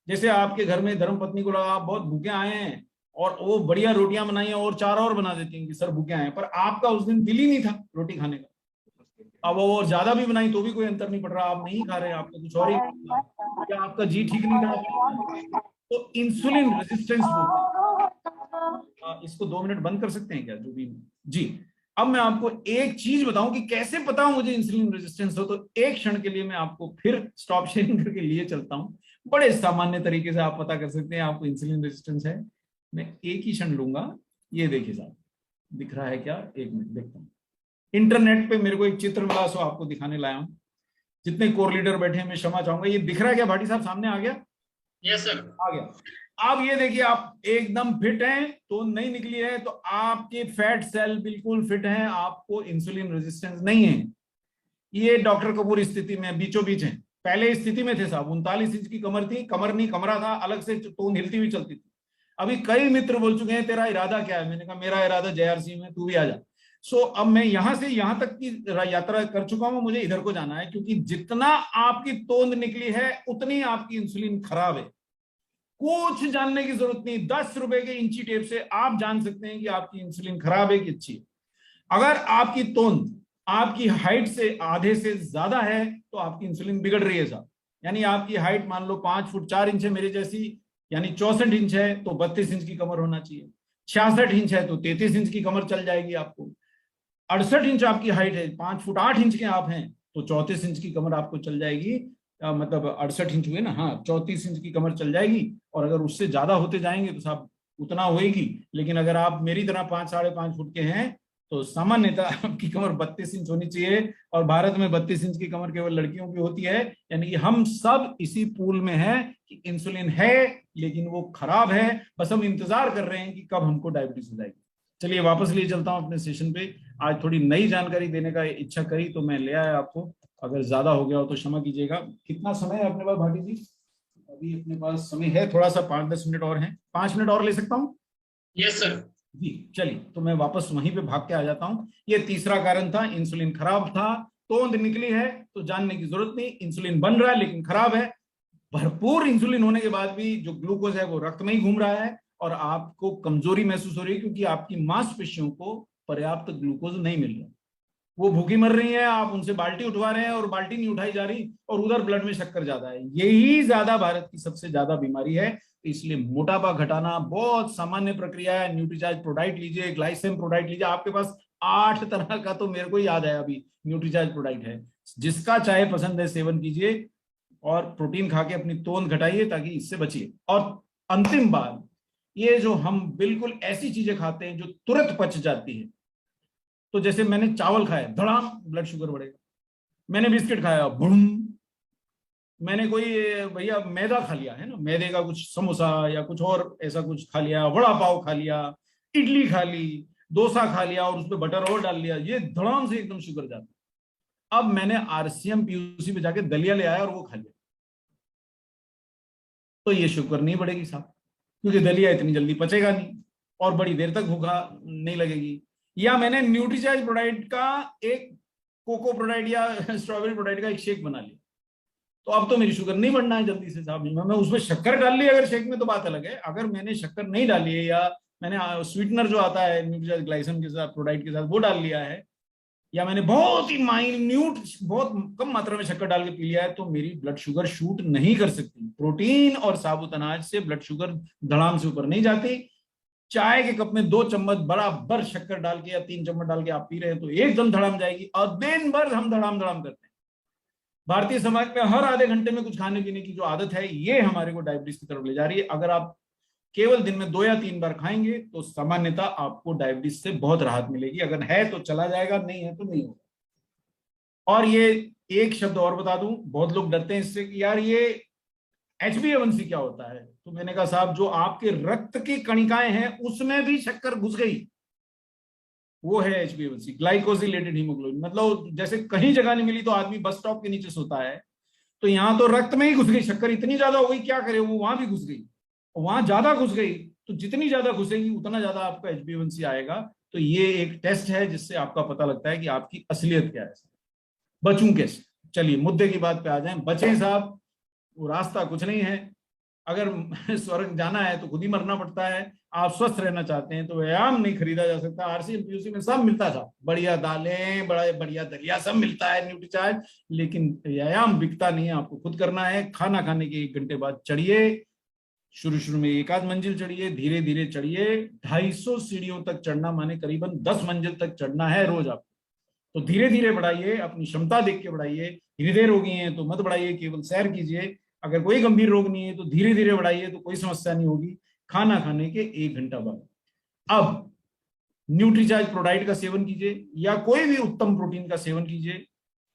जैसे आपके घर में धर्मपत्नी को लगा आप बहुत भूखे आए हैं और वो बढ़िया रोटियां बनाई हैं और 4 और बना देती हैं कि सर भूखे आए हैं, पर आपका उस दिन दिल ही नहीं था रोटी खाने का। अब वो और ज्यादा भी बनाई तो भी कोई अंतर नहीं पड़ रहा, आप नहीं खा रहे, आपको कुछ और ही, या आपका जी ठीक नहीं रहा। तो इंसुलिन रेजिस्टेंस बोलते हैं। इसको 2 मिनट बंद कर सकते हैं क्या, जो भी जी। अब मैं आपको एक चीज बताऊं कि कैसे पता मुझे इंसुलिन रेजिस्टेंस हो, तो एक क्षण के लिए मैं आपको फिर स्टॉप शेयरिंग करके लिए चलता हूं। बड़े सामान्य तरीके से आप पता कर सकते हैं आपको इंसुलिन रेजिस्टेंस है। मैं एक ही क्षण लूंगा, ये देखिए साहब, दिख रहा है क्या, एक मिनट देखता हूं। इंटरनेट पे मेरे को एक चित्र मिला, सो आपको दिखाने लाया हूं। जितने कोर लीडर बैठे हैं मैं क्षमा चाहूंगा, ये दिख रहा है क्या भाटी साहब, सामने आ गया? यस सर, आ गया। अब ये देखिए आप एकदम फिट हैं, तो नहीं निकली है, तो आपके फैट सेल बिल्कुल फिट हैं, आपको इंसुलिन रेजिस्टेंस नहीं है। ये डॉक्टर कपूर स्थिति में बीचों बीच है, पहले स्थिति में थे साहब, 39 इंच की कमर थी, कमर नहीं कमरा था, अलग से तोन हिलती हुई चलती थी। अभी कई मित्र बोल चुके हैं तेरा इरादा क्या है, मैंने कहा मेरा इरादा JRC में, तू भी आ जा। सो अब मैं यहां से यहां तक की यात्रा कर चुका हूं, मुझे इधर को जाना है, क्योंकि जितना आपकी तोंद निकली है उतनी आपकी इंसुलिन खराब है। कुछ जानने की जरूरत नहीं, 10 रुपए के इंची टेप से आप जान सकते हैं कि आपकी इंसुलिन खराब है कि अच्छी है। अगर आपकी तोंद आपकी हाइट से आधे से ज्यादा है तो आपकी इंसुलिन बिगड़ रही है साहब। यानी आपकी हाइट मान लो 5 फुट 4 इंच है मेरे जैसी, यानी 64 इंच है तो 32 इंच की कमर होना चाहिए। 66 इंच है तो 33 इंच की कमर चल जाएगी आपको। 68 इंच आपकी हाइट है, 5 फुट 8 इंच के आप हैं, तो 34 इंच की कमर आपको चल जाएगी। मतलब 68 इंच हुए ना, हाँ 34 इंच की कमर चल जाएगी। और अगर उससे ज्यादा होते जाएंगे तो साहब उतना होएगी, लेकिन अगर आप मेरी तरह 5 साढ़े 5 फुट के हैं तो सामान्यतः आपकी कमर 32 इंच होनी चाहिए। और भारत में 32 इंच की कमर केवल लड़कियों की होती है। यानी कि हम सब इसी पूल में हैं कि इंसुलिन है लेकिन वो खराब है, बस हम इंतजार कर रहे हैं कि कब हमको डायबिटीज हो जाएगी। चलिए वापस लिए चलता हूं अपने सेशन पे। आज थोड़ी नई जानकारी देने का इच्छा करी तो मैं ले आया आपको, अगर ज्यादा हो गया हो तो क्षमा कीजिएगा। कितना समय है अपने पास भाटी जी? अभी अपने पास समय है थोड़ा सा, 5-10 मिनट और हैं, 5 मिनट और ले सकता हूँ? यस सर जी चलिए, तो मैं वापस वहीं पे भाग के आ जाता हूँ। ये तीसरा कारण था, इंसुलिन खराब था। तोंद निकली है तो जानने की जरूरत नहीं, इंसुलिन बन रहा है लेकिन खराब है। भरपूर इंसुलिन होने के बाद भी जो ग्लूकोज है वो रक्त में ही घूम रहा है और आपको कमजोरी महसूस हो रही है, क्योंकि आपकी मांसपेशियों को पर्याप्त ग्लूकोज नहीं मिल रहा। वो भूखी मर रही है, आप उनसे बाल्टी उठवा रहे हैं और बाल्टी नहीं उठाई जा रही, और उधर ब्लड में शक्कर ज्यादा है। यही ज्यादा भारत की सबसे ज्यादा बीमारी है। इसलिए मोटापा घटाना बहुत सामान्य प्रक्रिया है। न्यूट्रीचार्ज प्रोडाइट लीजिए, ग्लाइसेम प्रोडाइट लीजिए, आपके पास 8 तरह का, तो मेरे को याद है अभी, न्यूट्रीचार्ज प्रोडाइट है। जिसका चाहे पसंद है सेवन कीजिए और प्रोटीन खा के अपनी तोंद घटाइए ताकि इससे बचिए। और अंतिम बात, ये जो हम बिल्कुल ऐसी चीजें खाते हैं जो तुरंत पच जाती है, तो जैसे मैंने चावल खाया धड़ाम ब्लड शुगर बढ़ेगा, मैंने बिस्किट खाया बुम, मैंने कोई भैया मैदा खा लिया है ना, मैदे का कुछ समोसा या कुछ और ऐसा कुछ खा लिया, वड़ा पाव खा लिया, इडली खा ली, डोसा खा लिया और उसमें बटर और डाल लिया, ये धड़ाम से एकदम शुगर जाता। अब मैंने RCM PUC पे जाके दलिया ले आया और वो खा लिया, तो ये शुगर नहीं बढ़ेगी साहब, क्योंकि दलिया इतनी जल्दी पचेगा नहीं और बड़ी देर तक भूखा नहीं लगेगी। या मैंने न्यूट्रीचार्ज प्रोडाइट का एक कोको प्रोडाइट या स्ट्रॉबेरी प्रोडाइट का एक शेक बना लिया, तो अब तो मेरी शुगर नहीं बढ़ना है जल्दी से साहब। मैं उसमें शक्कर डाल ली अगर शेक में तो बात अलग है, अगर मैंने शक्कर नहीं डाली है या मैंने स्वीटनर जो आता है न्यूट्रीचार्ज ग्लाइसेम के साथ प्रोडाइट के साथ वो डाल लिया है, या मैंने बहुत ही माइन्यूट बहुत कम मात्रा में शक्कर डाल के पी लिया है, तो मेरी ब्लड शुगर शूट नहीं कर सकती। प्रोटीन और साबुत अनाज से ब्लड शुगर धड़ाम से ऊपर नहीं जाती। चाय के कप में 2 चम्मच बराबर शक्कर डाल के या 3 चम्मच डाल के आप पी रहे हैं तो एकदम धड़ाम जाएगी, और दिन भर हम धड़ाम धड़ाम करते हैं। भारतीय समाज में हर आधे घंटे में कुछ खाने पीने की जो आदत है, ये हमारे को डायबिटीज की तरफ ले जा रही है। अगर आप केवल दिन में 2 या 3 बार खाएंगे तो सामान्यतः आपको डायबिटीज से बहुत राहत मिलेगी। अगर है तो चला जाएगा, नहीं है तो नहीं होगा। और ये एक शब्द और बता दूं, बहुत लोग डरते हैं इससे कि यार ये HbA1c क्या होता है, तो मैंने कहा साहब जो आपके रक्त की कणिकाएं हैं उसमें भी शक्कर घुस गई, वो है HbA1c, ग्लाइकोसिलेटेड हीमोग्लोबिन। मतलब जैसे कहीं जगह नहीं मिली तो आदमी बस स्टॉप के नीचे सोता है, तो यहां तो रक्त में ही घुस गई शक्कर, इतनी ज्यादा हो गई क्या करे, वो वहां भी घुस गई, वहां ज्यादा घुस गई, तो जितनी ज्यादा घुसेगी उतना ज्यादा आपका HbA1c आएगा। तो ये एक टेस्ट है जिससे आपका पता लगता है कि आपकी असलियत क्या है। बचूं कैसे? चलिए मुद्दे की बात पे आ जाएं। बचें साहब, वो रास्ता कुछ नहीं है। अगर स्वर्ग जाना है तो खुद ही मरना पड़ता है। आप स्वस्थ रहना चाहते हैं तो व्यायाम नहीं खरीदा जा सकता। आरसीएम पीयूसी में सब मिलता था, बढ़िया दालें, बड़ा बढ़िया दलिया, सब मिलता है, न्यूट्रीचार्ज, लेकिन व्यायाम बिकता नहीं है। आपको खुद करना है। खाना खाने के 1 घंटे बाद चढ़िए। शुरू में 1 आध मंजिल चढ़िए, धीरे धीरे चढ़िए। 250 सीढ़ियों तक चढ़ना माने करीबन 10 मंजिल तक चढ़ना है रोज आपको। तो धीरे धीरे बढ़ाइए, अपनी क्षमता देख के बढ़ाइए। हृदय रोगी हैं तो मत बढ़ाइए, केवल सैर कीजिए। अगर कोई गंभीर रोग नहीं है तो धीरे धीरे बढ़ाइए, तो कोई समस्या नहीं होगी। खाना खाने के 1 घंटा बाद अब न्यूट्रीचार्ज प्रोडाइट का सेवन कीजिए, या कोई भी उत्तम प्रोटीन का सेवन कीजिए,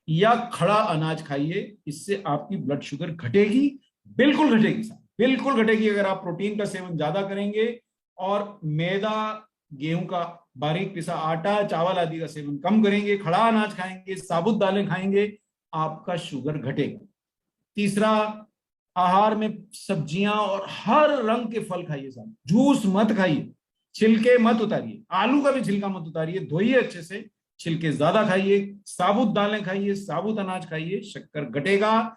या खड़ा अनाज खाइए। इससे आपकी ब्लड शुगर घटेगी, बिल्कुल घटेगी साहब, बिल्कुल घटेगी। अगर आप प्रोटीन का सेवन ज्यादा करेंगे और मैदा, गेहूं का बारीक पिसा आटा, चावल आदि का सेवन कम करेंगे, खड़ा अनाज खाएंगे, साबुत दालें खाएंगे, आपका शुगर घटेगा। तीसरा, आहार में सब्जियां और हर रंग के फल खाइए साहब। जूस मत खाइए, छिलके मत उतारिए, आलू का भी छिलका मत उतारिए, धोइए अच्छे से, छिलके ज्यादा खाइए, साबुत दालें खाइए, साबुत अनाज खाइए, शक्कर घटेगा।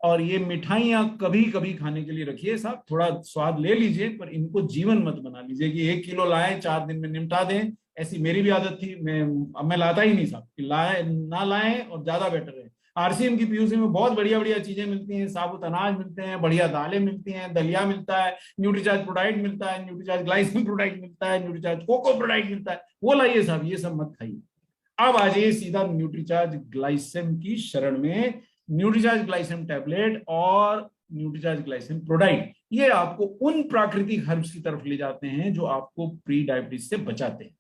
और ये मिठाइयां कभी कभी खाने के लिए रखिए साहब, थोड़ा स्वाद ले लीजिए, पर इनको जीवन मत बना लीजिए कि 1 किलो लाएं 4 दिन में निपटा दें। ऐसी मेरी भी आदत थी, मैं लाता ही नहीं साहब, लाए ना लाएं और ज्यादा बेटर है। आरसीएम की पीयूसी में बहुत बढ़िया बढ़िया चीजें मिलती हैं, साबुत अनाज मिलते हैं, बढ़िया दालें मिलती हैं, दलिया मिलता है, न्यूट्रीचार्ज प्रोडाइट मिलता है, न्यूट्रीचार्ज ग्लाइसिन प्रोडाइट मिलता है, न्यूट्रीचार्ज कोको प्रोडाइट मिलता है, वो लाइए साहब, ये सब मत खाइए। अब आ जाइए सीधा न्यूट्रीचार्ज ग्लाइसिन की शरण में। न्यूट्रीचार्ज ग्लाइसिन टैबलेट और न्यूट्रीचार्ज ग्लाइसिन प्रोडाइट, ये आपको उन प्राकृतिक हर्ब्स की तरफ ले जाते हैं जो आपको प्री डायबिटीज से बचाते हैं।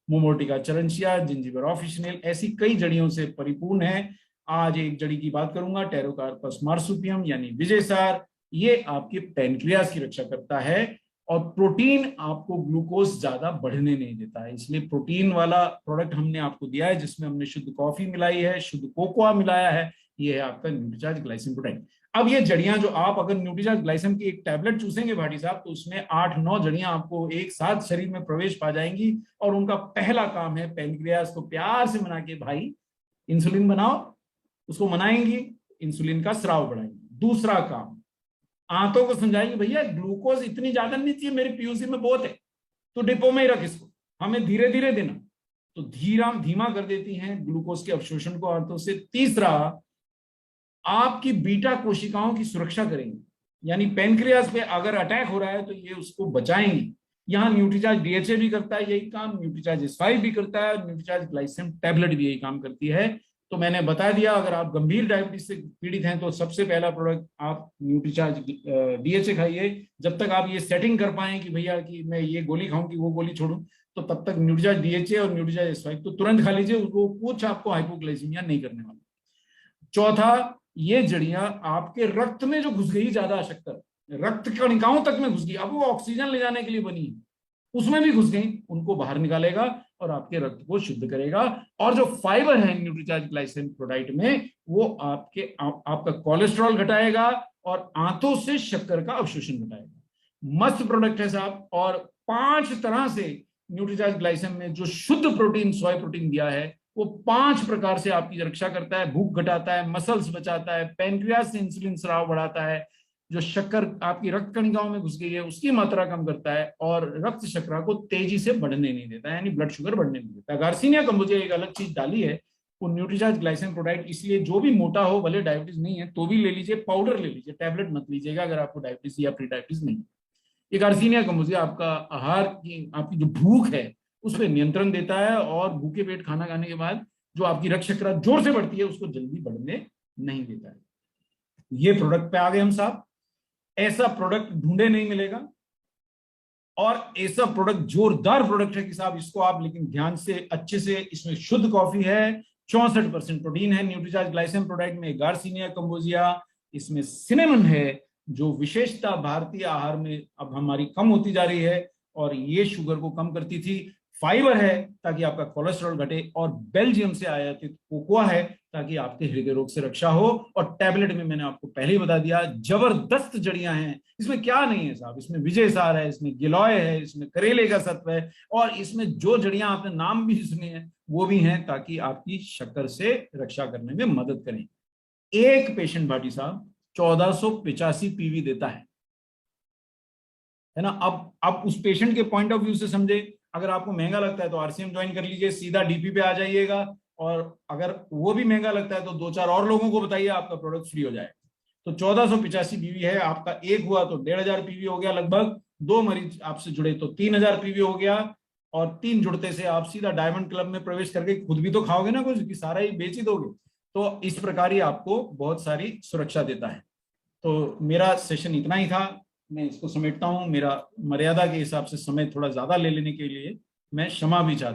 मोमोर्टिका चरनशिया, जिंजीबर ऑफिशियल, ऐसी कई जड़ियों से परिपूर्ण है। आज एक जड़ी की बात करूंगा, टेरोकार्पस मार्सुपियम यानी विजयसार। ये आपके पैनक्रियाज की रक्षा करता है और प्रोटीन आपको ग्लूकोज ज्यादा बढ़ने नहीं देता है। इसलिए प्रोटीन वाला प्रोडक्ट हमने आपको दिया है, जिसमें हमने शुद्ध कॉफी मिलाई है, शुद्ध कोकोआ मिलाया है। ये है आपका न्यूट्रीचार्ज ग्लाइसिन प्रोडाइट। अब ये जड़ियां जो आप अगर न्यूट्रीचार्ज ग्लाइसिन की एक टैबलेट चूसेंगे भाटी साहब, तो उसमें 8-9 जड़ियां आपको एक साथ शरीर में प्रवेश पा जाएंगी। और उनका पहला काम है पैनक्रियाज को प्यार से मना के, भाई इंसुलिन बनाओ, उसको मनाएंगी, इंसुलिन का स्राव बढ़ाएंगी। दूसरा काम, आंतों को समझाएंगे, भैया ग्लूकोज इतनी ज्यादा नहीं चाहिए, मेरी पीयूसी में बहुत है, तो डिपो में ही रख इसको, हमें धीरे धीरे देना। तो धीमा कर देती हैं ग्लूकोज के अवशोषण को आंतों से। तीसरा, आपकी बीटा कोशिकाओं की सुरक्षा करेंगे, यानी पैनक्रियाज पे अगर अटैक हो रहा है तो ये उसको बचाएंगी। यहाँ न्यूट्रीचार्ज डीएचए भी करता है यही काम, न्यूट्रीचार्ज S5 भी करता है, न्यूट्रीचार्ज ग्लाइसिन टैबलेट भी यही काम करती है। तो मैंने बता दिया, अगर आप गंभीर डायबिटीज से पीड़ित हैं तो सबसे पहला प्रोडक्ट आप न्यूट्रीचार्ज डीएचए खाइए। जब तक आप ये सेटिंग कर पाए कि भैया कि मैं ये गोली खाऊं कि वो गोली छोड़ूं, तो तब तक न्यूट्रीचार्ज डीएचए और न्यूट्रीचार्ज S5 तो तुरंत खा लीजिए, वो कुछ आपको हाइपोग्लाइसीमिया नहीं करने वाला। चौथा, ये जड़ियां आपके रक्त में जो घुस गई ज्यादा शक्कर, रक्त कणिकाओं तक में घुस गई, अब वो ऑक्सीजन ले जाने के लिए बनी है, उसमें भी घुस गई, उनको बाहर निकालेगा और आपके रक्त को शुद्ध करेगा। और जो फाइबर है न्यूट्रीचार्ज ग्लाइसिन प्रोडाइट में, वो आपका कोलेस्ट्रॉल घटाएगा और आंतों से शक्कर का अवशोषण घटाएगा। मस्त प्रोडक्ट है साहब। और 5 तरह से न्यूट्रीचार्ज ग्लाइसिन में जो शुद्ध प्रोटीन, सोया प्रोटीन दिया है, वो 5 प्रकार से आपकी रक्षा करता है। भूख घटाता है, मसल्स बचाता है, पैनक्रियाज से इंसुलिन स्राव बढ़ाता है, जो शक्कर आपकी रक्त कणिकाओं में घुस गई है उसकी मात्रा कम करता है, और रक्त शर्करा को तेजी से बढ़ने नहीं देता है, यानी ब्लड शुगर बढ़ने नहीं देता। गार्सिनिया कंबोजिया एक अलग चीज डाली है, वो न्यूट्रीचार्ज ग्लाइसिन प्रोडाइट, इसलिए जो भी मोटा हो, भले डायबिटीज नहीं है तो भी ले लीजिए, पाउडर ले लीजिए, टैबलेट मत लीजिएगा अगर आपको डायबिटीज या प्री डायबिटीज नहीं। ये गार्सिनिया कंबोजिया आपका आहार की, आपकी जो भूख है उस पर नियंत्रण देता है, और भूखे पेट खाना खाने के बाद जो आपकी रक्त शर्करा जोर से बढ़ती है उसको जल्दी बढ़ने नहीं देता है। ये प्रोडक्ट पे आ गए हम साहब। ऐसा प्रोडक्ट ढूंढे नहीं मिलेगा, और ऐसा प्रोडक्ट जोरदार प्रोडक्ट है कि साहब इसको आप लेकिन ध्यान से अच्छे से, इसमें शुद्ध कॉफी है, 64% प्रोटीन है न्यूट्रीचार्ज ग्लाइसिन प्रोडक्ट में, गार्सिनिया कंबोजिया, इसमें सिनेमन है, जो विशेषता भारतीय आहार में अब हमारी कम होती जा रही है, और ये शुगर को कम करती थी। फाइबर है ताकि आपका कोलेस्ट्रॉल घटे, और बेल्जियम से आयातित कोकोआ है ताकि आपके हृदय रोग से रक्षा हो। और टैबलेट में मैंने आपको पहले ही बता दिया, जबरदस्त जड़ियां हैं। इसमें क्या नहीं है साहब, इसमें विजय सार है, इसमें गिलॉय है, इसमें करेले का सत्व है, और इसमें जो जड़ियां आपने नाम भी सुने हैं वो भी हैं, ताकि आपकी शक्कर से रक्षा करने में मदद करें। एक पेशेंट भाटी साहब 1485 पीवी देता है ना। अब उस पेशेंट के पॉइंट ऑफ व्यू से समझे, अगर आपको महंगा लगता है तो आरसीएम ज्वाइन कर लीजिए, सीधा डीपी पे आ जाइएगा, और अगर वो भी महंगा लगता है तो 2-4 और लोगों को बताइए, आपका प्रोडक्ट फ्री हो जाएगा। तो 1485 पीवी है आपका, एक हुआ तो 1500 पीवी हो गया लगभग, 2 मरीज आपसे जुड़े तो 3000 पीवी हो गया, और 3 जुड़ते से आप सीधा डायमंड क्लब में प्रवेश करके खुद भी तो खाओगे ना कुछ, कि सारा ही बेच ही दोगे। तो इस प्रकार ही आपको बहुत सारी सुरक्षा देता है। तो मेरा सेशन इतना ही था, मैं इसको समेटता हूं। मेरा मर्यादा के हिसाब से समय थोड़ा ज्यादा ले लेने के लिए मैं क्षमा भी चाहता हूं।